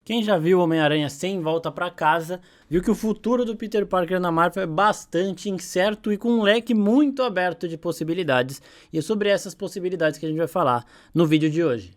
Quem já viu Homem-Aranha Sem Volta pra Casa, viu que o futuro do Peter Parker na Marvel é bastante incerto e com um leque muito aberto de possibilidades. E é sobre essas possibilidades que a gente vai falar no vídeo de hoje.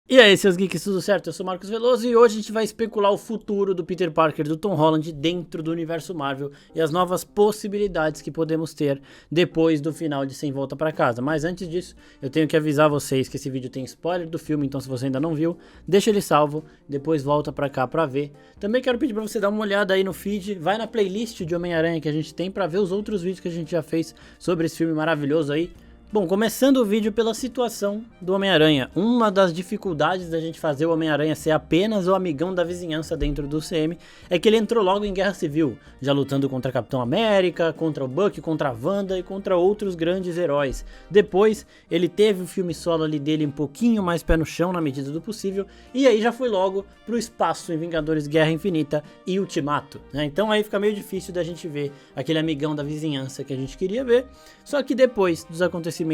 E aí, seus geeks, tudo certo? Eu sou o Marcos Veloso e hoje a gente vai especular o futuro do Peter Parker do Tom Holland dentro do universo Marvel e as novas possibilidades que podemos ter depois do final de Sem Volta Pra Casa. Mas antes disso, eu tenho que avisar vocês que esse vídeo tem spoiler do filme, então se você ainda não viu, deixa ele salvo, depois volta pra cá pra ver. Também quero pedir pra você dar uma olhada aí no feed, vai na playlist de Homem-Aranha que a gente tem pra ver os outros vídeos que a gente já fez sobre esse filme maravilhoso aí. Bom, começando o vídeo pela situação do Homem-Aranha. Uma das dificuldades da gente fazer o Homem-Aranha ser apenas o amigão da vizinhança dentro do CM é que ele entrou logo em Guerra Civil, já lutando contra Capitão América, contra o Bucky, contra a Wanda e contra outros grandes heróis. Depois, ele teve o filme solo ali dele um pouquinho mais pé no chão na medida do possível, e aí já foi logo pro espaço em Vingadores Guerra Infinita e Ultimato, né? Então aí fica meio difícil da gente ver aquele amigão da vizinhança que a gente queria ver, só que depois dos acontecimentos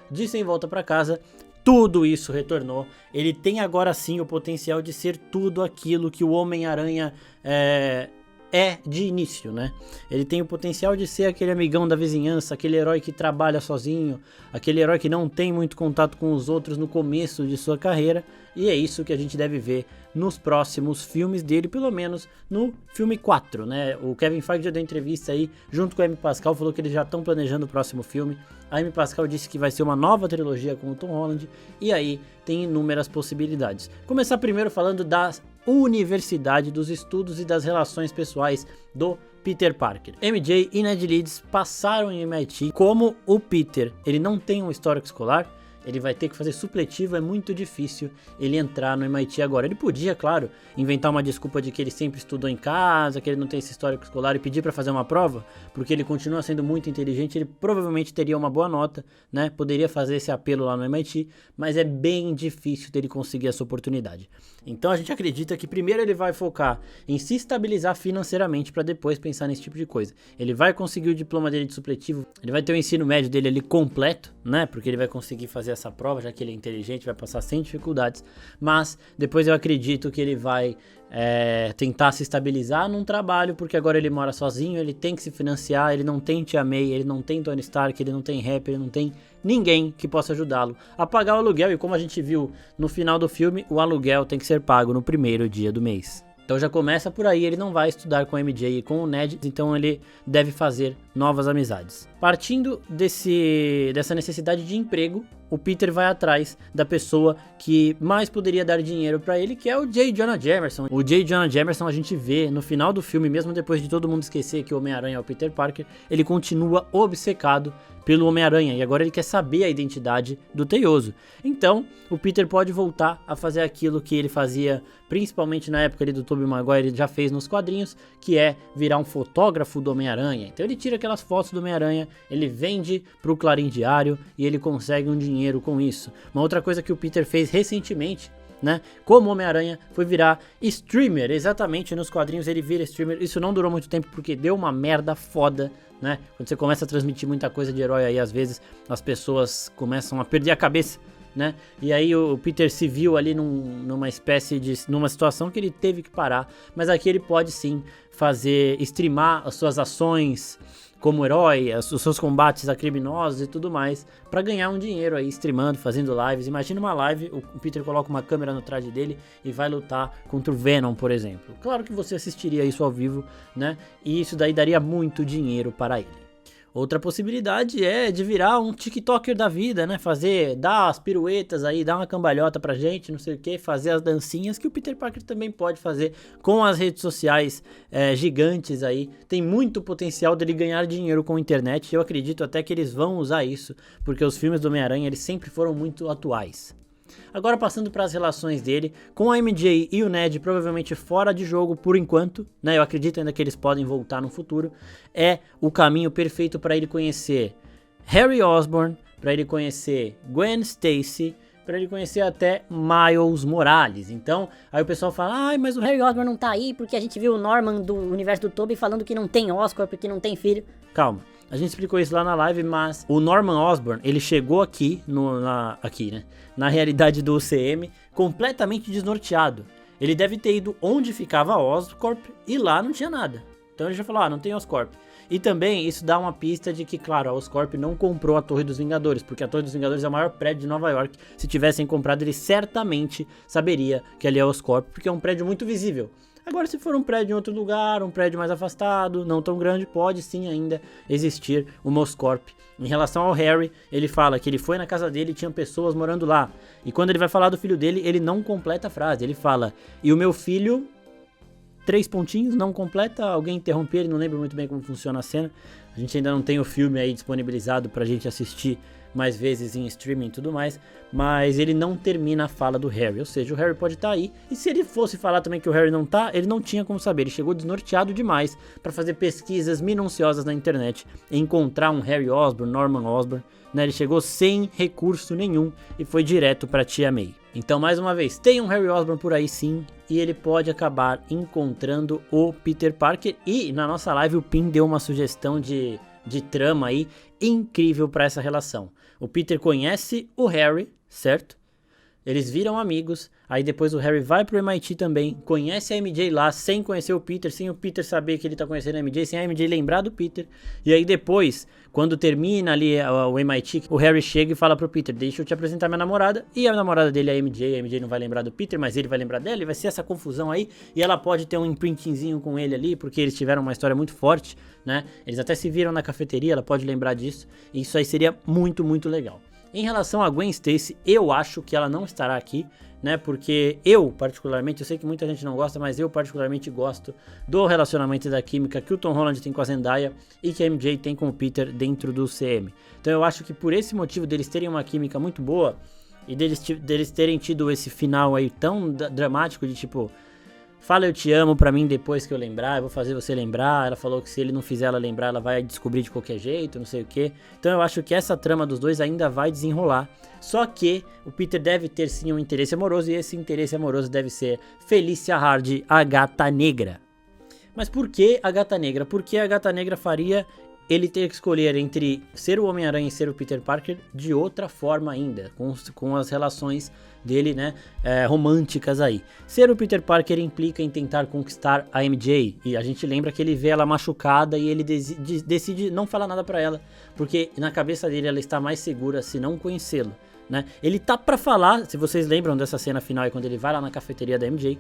de Sem Volta Pra Casa, tudo isso retornou. Ele tem agora sim o potencial de ser tudo aquilo que o Homem-Aranha é de início, né? Ele tem o potencial de ser aquele amigão da vizinhança, aquele herói que trabalha sozinho, aquele herói que não tem muito contato com os outros no começo de sua carreira, e é isso que a gente deve ver nos próximos filmes dele, pelo menos no filme 4, né? O Kevin Feige já deu entrevista aí, junto com a Amy Pascal, falou que eles já estão planejando o próximo filme. A Amy Pascal disse que vai ser uma nova trilogia com o Tom Holland, e aí tem inúmeras possibilidades. Começar primeiro falando da Universidade dos Estudos e das Relações Pessoais do Peter Parker. MJ e Ned Leeds passaram em MIT. Como o Peter ele não tem um histórico escolar, ele vai ter que fazer supletivo, é muito difícil ele entrar no MIT agora. Ele podia, claro, inventar uma desculpa de que ele sempre estudou em casa, que ele não tem esse histórico escolar e pedir para fazer uma prova, porque ele continua sendo muito inteligente, ele provavelmente teria uma boa nota, né? Poderia fazer esse apelo lá no MIT, mas é bem difícil dele conseguir essa oportunidade. Então a gente acredita que primeiro ele vai focar em se estabilizar financeiramente para depois pensar nesse tipo de coisa. Ele vai conseguir o diploma dele de supletivo, ele vai ter o ensino médio dele ali completo, né? Porque ele vai conseguir fazer essa prova, já que ele é inteligente, vai passar sem dificuldades, mas depois eu acredito que ele vai tentar se estabilizar num trabalho, porque agora ele mora sozinho, ele tem que se financiar, ele não tem Tia May, ele não tem Tony Stark, ele não tem Happy, ele não tem ninguém que possa ajudá-lo a pagar o aluguel, e como a gente viu no final do filme, o aluguel tem que ser pago no primeiro dia do mês. Então já começa por aí, ele não vai estudar com o MJ e com o Ned, então ele deve fazer novas amizades. Partindo dessa necessidade de emprego, o Peter vai atrás da pessoa que mais poderia dar dinheiro pra ele, que é o J. Jonah Jameson. O J. Jonah Jameson a gente vê no final do filme, mesmo depois de todo mundo esquecer que o Homem-Aranha é o Peter Parker, ele continua obcecado pelo Homem-Aranha e agora ele quer saber a identidade do Teioso. Então, o Peter pode voltar a fazer aquilo que ele fazia principalmente na época ali do Tobey Maguire, ele já fez nos quadrinhos, que é virar um fotógrafo do Homem-Aranha. Então ele tira aquelas fotos do Homem-Aranha, ele vende pro Clarim Diário e ele consegue um dinheiro com isso. Uma outra coisa que o Peter fez recentemente, né, como Homem-Aranha, foi virar streamer. Exatamente, nos quadrinhos ele vira streamer. Isso não durou muito tempo porque deu uma merda foda, né? Quando você começa a transmitir muita coisa de herói aí, às vezes as pessoas começam a perder a cabeça, né? E aí o Peter se viu ali numa situação que ele teve que parar, mas aqui ele pode sim streamar as suas ações como herói, os seus combates a criminosos e tudo mais, pra ganhar um dinheiro aí streamando, fazendo lives. Imagina uma live, o Peter coloca uma câmera no traje dele e vai lutar contra o Venom, por exemplo. Claro que você assistiria isso ao vivo, né? E isso daí daria muito dinheiro para ele. Outra possibilidade é de virar um TikToker da vida, né? Dar as piruetas aí, dar uma cambalhota pra gente, não sei o que, fazer as dancinhas que o Peter Parker também pode fazer com as redes sociais gigantes aí. Tem muito potencial dele ganhar dinheiro com a internet. Eu acredito até que eles vão usar isso, porque os filmes do Homem-Aranha, eles sempre foram muito atuais. Agora passando para as relações dele com a MJ e o Ned, provavelmente fora de jogo por enquanto, né? Eu acredito ainda que eles podem voltar no futuro. É o caminho perfeito para ele conhecer Harry Osborn, para ele conhecer Gwen Stacy, para ele conhecer até Miles Morales. Então, aí o pessoal fala, ai, mas o Harry Osborn não tá aí porque a gente viu o Norman do universo do Tobey falando que não tem Oscar porque não tem filho. Calma. A gente explicou isso lá na live, mas o Norman Osborn, ele chegou aqui, na realidade do UCM, completamente desnorteado. Ele deve ter ido onde ficava a Oscorp e lá não tinha nada. Então ele já falou, não tem Oscorp. E também isso dá uma pista de que, claro, a Oscorp não comprou a Torre dos Vingadores, porque a Torre dos Vingadores é o maior prédio de Nova York. Se tivessem comprado, ele certamente saberia que ali é a Oscorp, porque é um prédio muito visível. Agora, se for um prédio em outro lugar, um prédio mais afastado, não tão grande, pode sim ainda existir uma Oscorp. Em relação ao Harry, ele fala que ele foi na casa dele e tinha pessoas morando lá. E quando ele vai falar do filho dele, ele não completa a frase. Ele fala, e o meu filho... 3 pontinhos, não completa, alguém interrompe ele, não lembro muito bem como funciona a cena. A gente ainda não tem o filme aí disponibilizado pra gente assistir mais vezes em streaming e tudo mais, mas ele não termina a fala do Harry, ou seja, o Harry pode estar aí, e se ele fosse falar também que o Harry não tá, ele não tinha como saber, ele chegou desnorteado demais pra fazer pesquisas minuciosas na internet e encontrar um Harry Osborn, Norman Osborn, né? Ele chegou sem recurso nenhum e foi direto pra Tia May. Então, mais uma vez, tem um Harry Osborn por aí sim, e ele pode acabar encontrando o Peter Parker. E na nossa live o Pim deu uma sugestão de trama aí incrível para essa relação. O Peter conhece o Harry, certo? Eles viram amigos, aí depois o Harry vai pro MIT também, conhece a MJ lá, sem conhecer o Peter, sem o Peter saber que ele tá conhecendo a MJ, sem a MJ lembrar do Peter. E aí depois, quando termina ali o MIT, o Harry chega e fala pro Peter, deixa eu te apresentar minha namorada, e a namorada dele é a MJ não vai lembrar do Peter, mas ele vai lembrar dela, e vai ser essa confusão aí, e ela pode ter um imprintingzinho com ele ali, porque eles tiveram uma história muito forte, né? Eles até se viram na cafeteria, ela pode lembrar disso, e isso aí seria muito, muito legal. Em relação a Gwen Stacy, eu acho que ela não estará aqui, né, porque eu particularmente, eu sei que muita gente não gosta, mas eu particularmente gosto do relacionamento e da química que o Tom Holland tem com a Zendaya e que a MJ tem com o Peter dentro do CM. Então eu acho que por esse motivo deles terem uma química muito boa e deles terem tido esse final aí tão dramático de tipo... Fala eu te amo pra mim depois que eu lembrar, eu vou fazer você lembrar. Ela falou que se ele não fizer ela lembrar, ela vai descobrir de qualquer jeito, não sei o que. Então eu acho que essa trama dos dois ainda vai desenrolar. Só que o Peter deve ter sim um interesse amoroso, e esse interesse amoroso deve ser Felicia Hardy, a Gata Negra. Mas por que a Gata Negra? Porque a Gata Negra faria ele ter que escolher entre ser o Homem-Aranha e ser o Peter Parker de outra forma ainda, com as relações dele, né, românticas aí. Ser o Peter Parker implica em tentar conquistar a MJ, e a gente lembra que ele vê ela machucada e ele decide não falar nada pra ela, porque na cabeça dele ela está mais segura se não conhecê-lo, né. Ele tá pra falar, se vocês lembram dessa cena final aí, quando ele vai lá na cafeteria da MJ,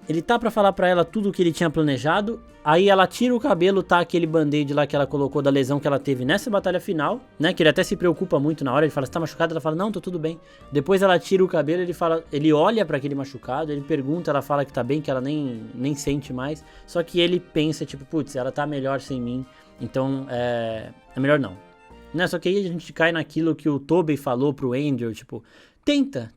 ele tá pra falar pra ela tudo o que ele tinha planejado, aí ela tira o cabelo, tá aquele band-aid lá que ela colocou da lesão que ela teve nessa batalha final, né, que ele até se preocupa muito na hora, ele fala, você tá machucado? Ela fala, não, tô tudo bem. Depois ela tira o cabelo, ele olha pra aquele machucado, ele pergunta, ela fala que tá bem, que ela nem sente mais, só que ele pensa, tipo, putz, ela tá melhor sem mim, então é melhor não. Né, só que aí a gente cai naquilo que o Tobey falou pro Andrew, tipo...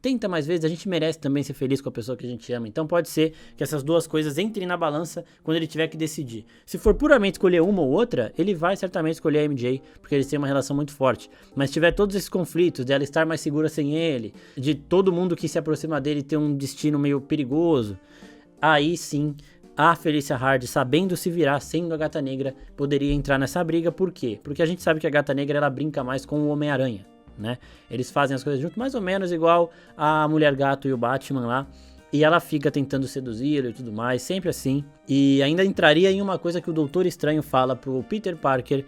Tenta mais vezes, a gente merece também ser feliz com a pessoa que a gente ama. Então pode ser que essas duas coisas entrem na balança quando ele tiver que decidir. Se for puramente escolher uma ou outra, ele vai certamente escolher a MJ, porque eles têm uma relação muito forte. Mas se tiver todos esses conflitos, dela estar mais segura sem ele, de todo mundo que se aproxima dele ter um destino meio perigoso, aí sim... A Felicia Hardy, sabendo se virar, sendo a Gata Negra, poderia entrar nessa briga. Por quê? Porque a gente sabe que a Gata Negra, ela brinca mais com o Homem-Aranha, né? Eles fazem as coisas juntos, mais ou menos igual a Mulher Gato e o Batman lá. E ela fica tentando seduzi-lo e tudo mais, sempre assim. E ainda entraria em uma coisa que o Doutor Estranho fala pro Peter Parker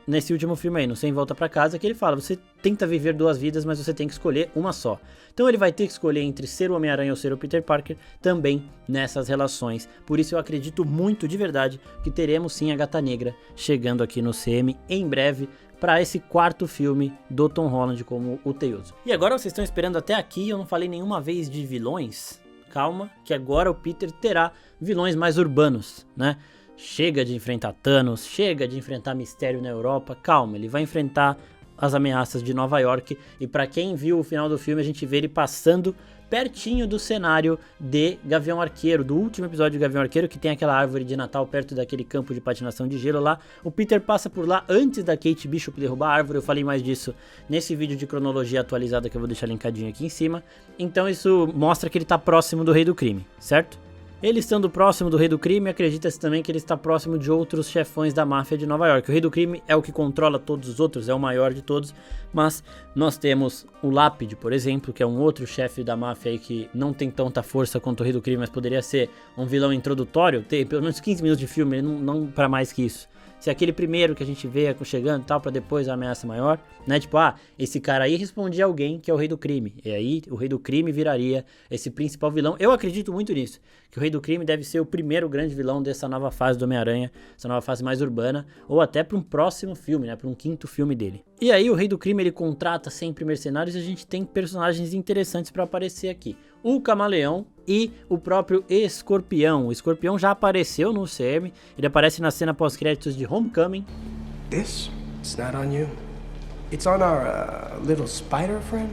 nesse último filme aí, no Sem Volta Pra Casa, que ele fala, você tenta viver duas vidas, mas você tem que escolher uma só. Então ele vai ter que escolher entre ser o Homem-Aranha ou ser o Peter Parker também nessas relações. Por isso eu acredito muito de verdade que teremos sim a Gata Negra chegando aqui no CM em breve, para esse quarto filme do Tom Holland como o Teioso. E agora vocês estão esperando até aqui, eu não falei nenhuma vez de vilões. Calma, que agora o Peter terá vilões mais urbanos, né? Chega de enfrentar Thanos, chega de enfrentar Mistério na Europa, calma, ele vai enfrentar as ameaças de Nova York. E para quem viu o final do filme, a gente vê ele passando pertinho do cenário de Gavião Arqueiro, do último episódio de Gavião Arqueiro, que tem aquela árvore de Natal perto daquele campo de patinação de gelo lá. O Peter passa por lá antes da Kate Bishop derrubar a árvore, eu falei mais disso nesse vídeo de cronologia atualizada que eu vou deixar linkadinho aqui em cima. Então isso mostra que ele tá próximo do Rei do Crime, certo? Ele estando próximo do Rei do Crime, acredita-se também que ele está próximo de outros chefões da máfia de Nova York. O Rei do Crime é o que controla todos os outros, é o maior de todos, mas nós temos o Lápide, por exemplo, que é um outro chefe da máfia aí que não tem tanta força quanto o Rei do Crime, mas poderia ser um vilão introdutório, tem pelo menos 15 minutos de filme, não para mais que isso. Se aquele primeiro que a gente vê chegando e tal, pra depois a ameaça maior, né? Tipo, esse cara aí respondia a alguém que é o Rei do Crime. E aí o Rei do Crime viraria esse principal vilão. Eu acredito muito nisso, que o Rei do Crime deve ser o primeiro grande vilão dessa nova fase do Homem-Aranha, essa nova fase mais urbana, ou até pra um próximo filme, né? Pra um quinto filme dele. E aí o Rei do Crime, ele contrata sempre mercenários e a gente tem personagens interessantes pra aparecer aqui. O Camaleão e o próprio Escorpião. O Escorpião já apareceu no UCM, ele aparece na cena pós-créditos de Homecoming. This? It's not on you. It's on our little spider friend.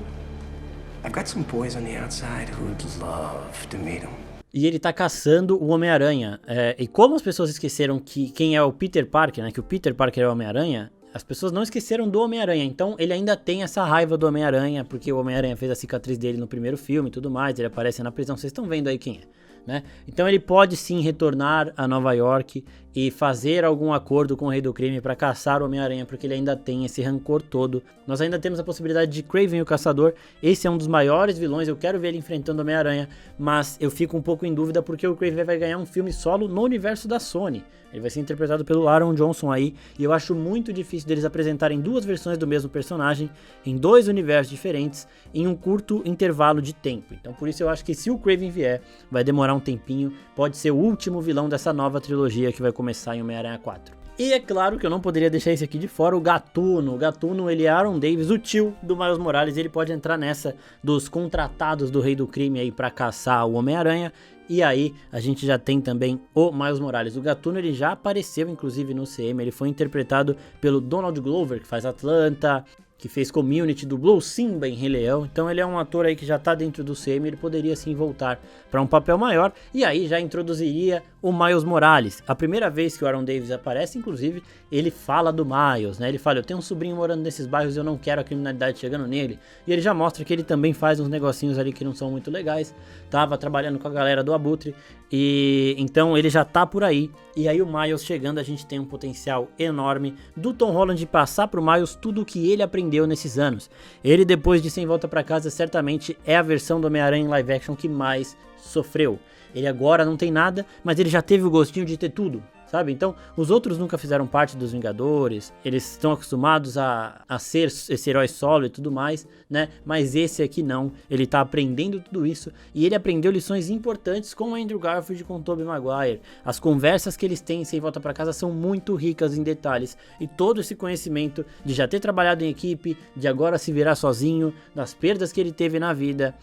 I've got some boys on the outside who'd love to meet him. E ele tá caçando o Homem-Aranha. E como as pessoas esqueceram que quem é o Peter Parker, né? Que o Peter Parker é o Homem-Aranha, as pessoas não esqueceram do Homem-Aranha, então ele ainda tem essa raiva do Homem-Aranha, porque o Homem-Aranha fez a cicatriz dele no primeiro filme e tudo mais, ele aparece na prisão, vocês estão vendo aí quem é, né? Então ele pode sim retornar a Nova York e fazer algum acordo com o Rei do Crime para caçar o Homem-Aranha, porque ele ainda tem esse rancor todo. Nós ainda temos a possibilidade de Kraven o Caçador, esse é um dos maiores vilões, eu quero ver ele enfrentando o Homem-Aranha, mas eu fico um pouco em dúvida porque o Kraven vai ganhar um filme solo no universo da Sony. Ele vai ser interpretado pelo Aaron Johnson aí, e eu acho muito difícil deles apresentarem duas versões do mesmo personagem, em dois universos diferentes, em um curto intervalo de tempo. Então por isso eu acho que se o Kraven vier, vai demorar um tempinho, pode ser o último vilão dessa nova trilogia que vai começar em Homem-Aranha 4. E é claro que eu não poderia deixar esse aqui de fora, o Gatuno. O Gatuno, ele é Aaron Davis, o tio do Miles Morales, ele pode entrar nessa dos contratados do Rei do Crime aí pra caçar o Homem-Aranha. E aí a gente já tem também o Miles Morales. O Gatuno, ele já apareceu inclusive no CM, ele foi interpretado pelo Donald Glover, que faz Atlanta, que fez Community, dublou Simba em Rei Leão, então ele é um ator aí que já tá dentro do CM, ele poderia sim voltar para um papel maior, e aí já introduziria o Miles Morales. A primeira vez que o Aaron Davis aparece, inclusive, ele fala do Miles, né? Ele fala, eu tenho um sobrinho morando nesses bairros, eu não quero a criminalidade chegando nele, e ele já mostra que ele também faz uns negocinhos ali que não são muito legais, tava trabalhando com a galera do Abutre, e então ele já tá por aí, e aí o Miles chegando, a gente tem um potencial enorme do Tom Holland passar pro Miles tudo o que ele aprendeu nesses anos. Ele, depois de Sem Volta Pra Casa, certamente é a versão do Homem-Aranha em live action que mais sofreu. Ele agora não tem nada, mas ele já teve o gostinho de ter tudo, sabe? Então, os outros nunca fizeram parte dos Vingadores, eles estão acostumados a ser esse herói solo e tudo mais, né? Mas esse aqui não, ele tá aprendendo tudo isso, e ele aprendeu lições importantes com o Andrew Garfield e com o Tobey Maguire. As conversas que eles têm Sem Volta Pra Casa são muito ricas em detalhes, e todo esse conhecimento de já ter trabalhado em equipe, de agora se virar sozinho, das perdas que ele teve na vida,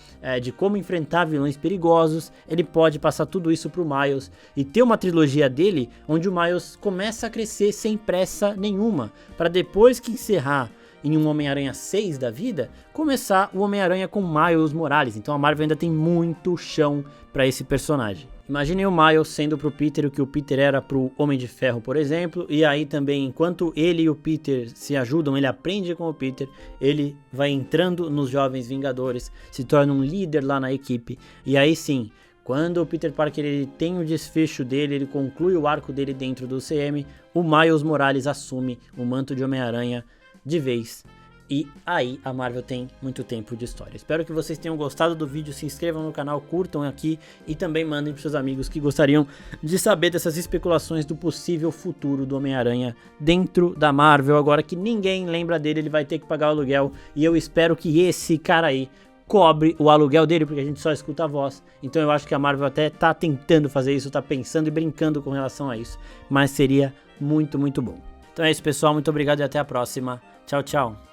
de como enfrentar vilões perigosos, ele pode passar tudo isso pro Miles, e ter uma trilogia dele, onde o Miles começa a crescer sem pressa nenhuma, para depois que encerrar em um Homem-Aranha 6 da vida, começar o Homem-Aranha com Miles Morales. Então a Marvel ainda tem muito chão para esse personagem. Imaginem o Miles sendo pro Peter o que o Peter era pro Homem de Ferro, por exemplo, e aí também, enquanto ele e o Peter se ajudam, ele aprende com o Peter, ele vai entrando nos Jovens Vingadores, se torna um líder lá na equipe, e aí sim, quando o Peter Parker ele tem o desfecho dele, ele conclui o arco dele dentro do CM, o Miles Morales assume o manto de Homem-Aranha de vez. E aí a Marvel tem muito tempo de história. Espero que vocês tenham gostado do vídeo, se inscrevam no canal, curtam aqui e também mandem para seus amigos que gostariam de saber dessas especulações do possível futuro do Homem-Aranha dentro da Marvel. Agora que ninguém lembra dele, ele vai ter que pagar o aluguel, e eu espero que esse cara aí cobre o aluguel dele, porque a gente só escuta a voz. Então eu acho que a Marvel até tá tentando fazer isso, tá pensando e brincando com relação a isso, mas seria muito, muito bom. Então é isso, pessoal, muito obrigado e até a próxima. Tchau, tchau.